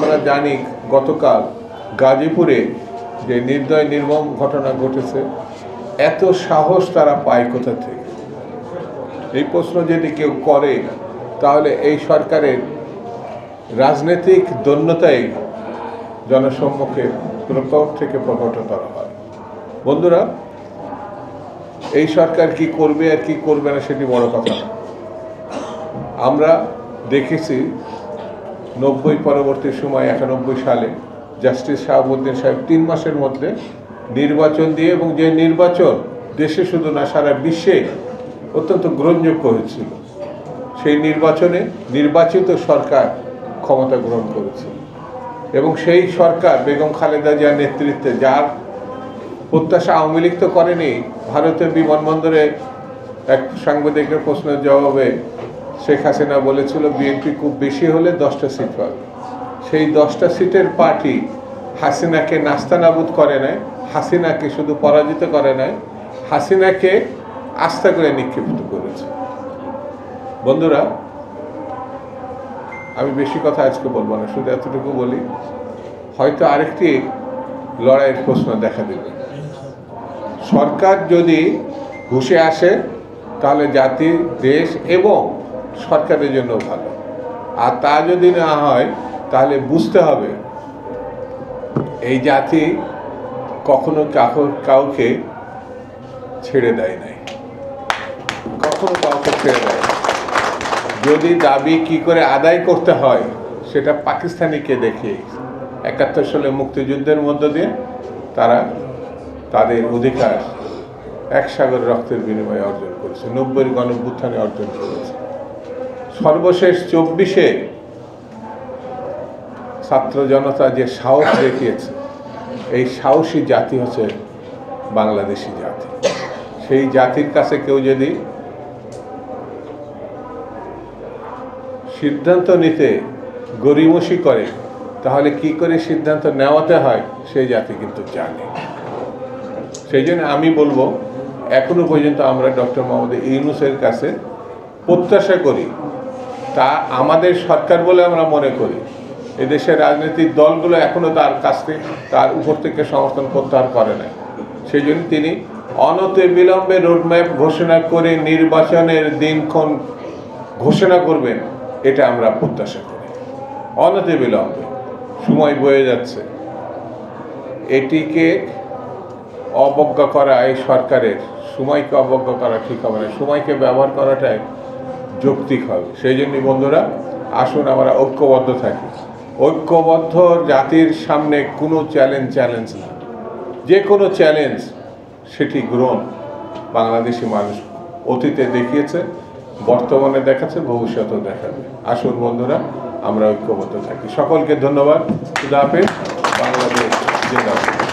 আমরা জানি গতকাল গাজীপুরে যে নির্দয় নির্মম ঘটনা ঘটেছে, এত সাহস তারা পায় কোথা থেকে? এই প্রশ্ন যদি কেউ করে তাহলে এই সরকারের রাজনৈতিক দৈন্যতাই জনসম্মুখে প্রকট থেকে প্রকটতর হয়। বন্ধুরা, এই সরকার কি করবে আর কি করবে না সেটি বড় কথা না। আমরা দেখেছি 90 পরবর্তী সময় 91 সালে জাস্টিস শাহাবুদ্দিন সাহেব 3 মাসের মধ্যে নির্বাচন দিয়ে, এবং যে নির্বাচন দেশে শুধু না সারা বিশ্বে অত্যন্ত গ্রহণযোগ্য হয়েছিল, সেই নির্বাচনে নির্বাচিত সরকার ক্ষমতা গ্রহণ করেছিল। এবং সেই সরকার বেগম খালেদা জিয়ার নেতৃত্বে, যার প্রত্যাশা আওয়ামী লীগ তো করেনি। ভারতের বিমানবন্দরে এক সাংবাদিকের প্রশ্নের জবাবে শেখ হাসিনা বলেছিল বিএনপি খুব বেশি হলে 10টা সিট পাবে। সেই 10টা সিটের পার্টি হাসিনাকে নাস্তানাবুদ করে নাই, হাসিনাকে শুধু পরাজিত করে নাই, হাসিনাকে আস্থা করে নিক্ষিপ্ত করেছে। বন্ধুরা, আমি বেশি কথা আজকে বলবো না, শুধু এতটুকু বলি, হয়তো আরেকটি লড়াইয়ের প্রশ্ন দেখা দেবে। সরকার যদি হুঁশে আসে তাহলে জাতি, দেশ এবং সরকারের জন্য ভালো। আর তা যদি না হয় তাহলে বুঝতে হবে এই জাতি কখনো কাউকে ছেড়ে দেয় নাই, কখনো কাউকে ছেড়ে দেয়। যদি দাবি কি করে আদায় করতে হয় সেটা পাকিস্তানিকে দেখে 71 সালে মুক্তিযুদ্ধের মধ্য দিয়ে তারা তাদের অধিকার 1 সাগর রক্তের বিনিময়ে অর্জন করেছে, 90-এর গণঅভ্যুত্থানে অর্জন করেছে। সর্বশেষ 24-এ ছাত্র জনতা যে সাহস দেখিয়েছে, এই সাহসী জাতি হচ্ছে বাংলাদেশি জাতি। সেই জাতির কাছে কেউ যদি সিদ্ধান্ত নিতে গড়িমসি করে তাহলে কি করে সিদ্ধান্ত নেওয়াতে হয় সেই জাতি কিন্তু জানে। সেই জন্য আমি বলবো, এখনো পর্যন্ত আমরা ডক্টর মোহাম্মদ ইউনূসের কাছে প্রত্যাশা করি, তা আমাদের সরকার বলে আমরা মনে করি। এদেশের রাজনৈতিক দলগুলো এখনো তার কাছে, তার উপর থেকে সমর্থন প্রত্যাহার করে নাই। সেই জন্য তিনি অনতিবিলম্বে রোডম্যাপ ঘোষণা করে নির্বাচনের দিনক্ষণ ঘোষণা করবেন, এটা আমরা প্রত্যাশা করি। অনতিবিলম্বে, সময় বয়ে যাচ্ছে, এটিকে অবজ্ঞা করা এই সরকারের, সময়কে অবজ্ঞা করা ঠিক হবে না, সময়কে ব্যবহার করাটাই যৌক্তিক হবে। সেই জন্যই বন্ধুরা, আসুন আমরা ঐক্যবদ্ধ থাকি। ঐক্যবদ্ধ জাতির সামনে কোনো চ্যালেঞ্জ না, যে কোনো চ্যালেঞ্জ সেটি গ্রহণ বাংলাদেশি মানুষ অতীতে দেখিয়েছে, বর্তমানে দেখাচ্ছে, ভবিষ্যতেও দেখাবে। আসুন বন্ধুরা, আমরা ঐক্যবদ্ধ থাকি। সকলকে ধন্যবাদ। খুদা হাফেজ। বাংলাদেশ জিন্দাবাদ।